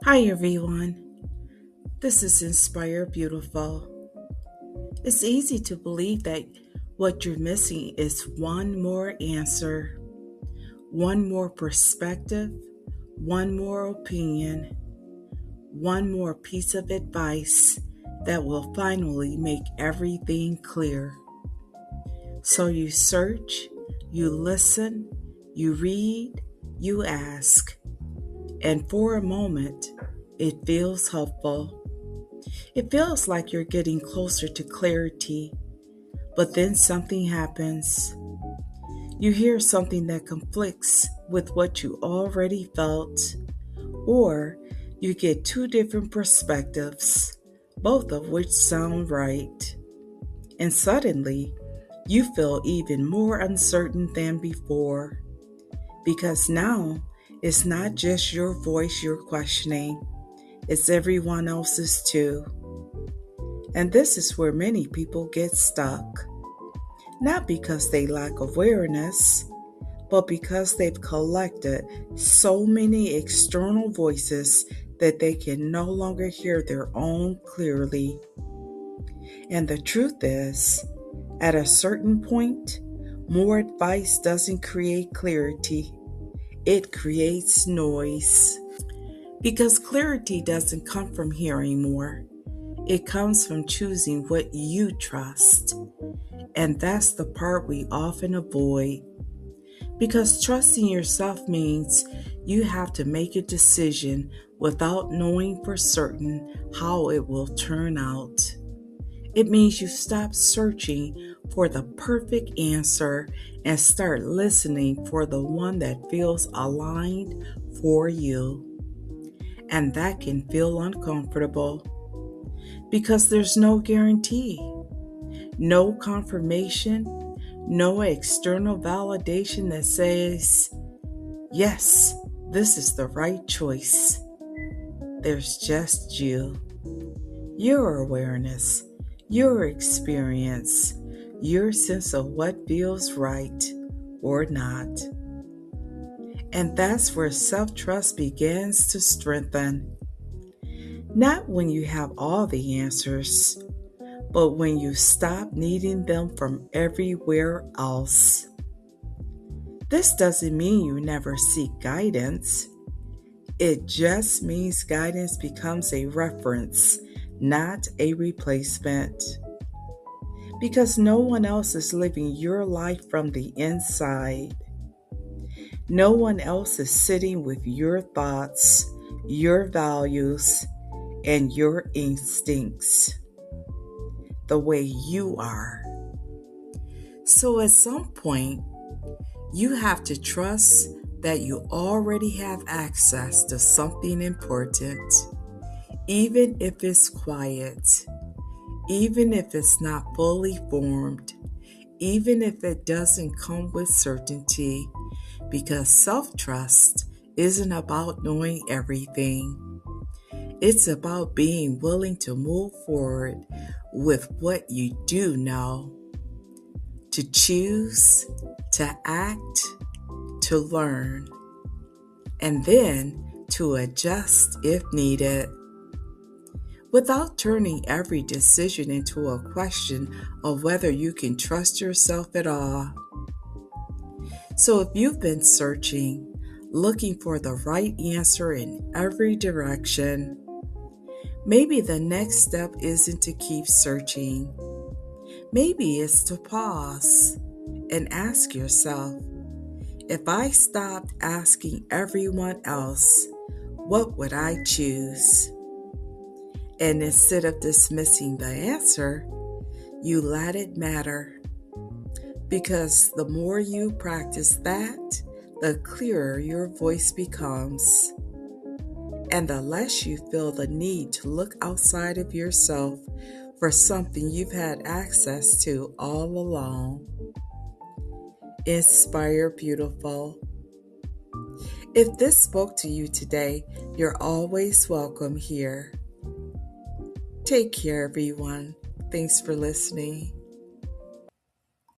Hi everyone, this is Inspire Beautiful. It's easy to believe that what you're missing is one more answer, one more perspective, one more opinion, one more piece of advice that will finally make everything clear. So you search, you listen, you read, you ask, and for a moment, it feels helpful. It feels like you're getting closer to clarity, but then something happens. You hear something that conflicts with what you already felt, or you get two different perspectives, both of which sound right. And suddenly, you feel even more uncertain than before, because now it's not just your voice you're questioning, it's everyone else's too. And this is where many people get stuck. Not because they lack awareness, but because they've collected so many external voices that they can no longer hear their own clearly. And the truth is, at a certain point, more advice doesn't create clarity, it creates noise. Because clarity doesn't come from hearing more, it comes from choosing what you trust. And that's the part we often avoid. Because trusting yourself means you have to make a decision without knowing for certain how it will turn out. It means you stop searching for the perfect answer and start listening for the one that feels aligned for you. And that can feel uncomfortable because there's no guarantee, no confirmation, no external validation that says, yes, this is the right choice. There's just you, your awareness, your experience, your sense of what feels right or not. And that's where self-trust begins to strengthen. Not when you have all the answers, but when you stop needing them from everywhere else. This doesn't mean you never seek guidance. It just means guidance becomes a reference, not a replacement. Because no one else is living your life from the inside. No one else is sitting with your thoughts, your values, and your instincts the way you are. So at some point, you have to trust that you already have access to something important, even if it's quiet, even if it's not fully formed, even if it doesn't come with certainty, because self-trust isn't about knowing everything. It's about being willing to move forward with what you do know, to choose, to act, to learn, and then to adjust if needed, without turning every decision into a question of whether you can trust yourself at all. So if you've been searching, looking for the right answer in every direction, maybe the next step isn't to keep searching. Maybe it's to pause and ask yourself, if I stopped asking everyone else, what would I choose? And instead of dismissing the answer, you let it matter. Because the more you practice that, the clearer your voice becomes. And the less you feel the need to look outside of yourself for something you've had access to all along. Inspire Beautiful. If this spoke to you today, you're always welcome here. Take care, everyone. Thanks for listening.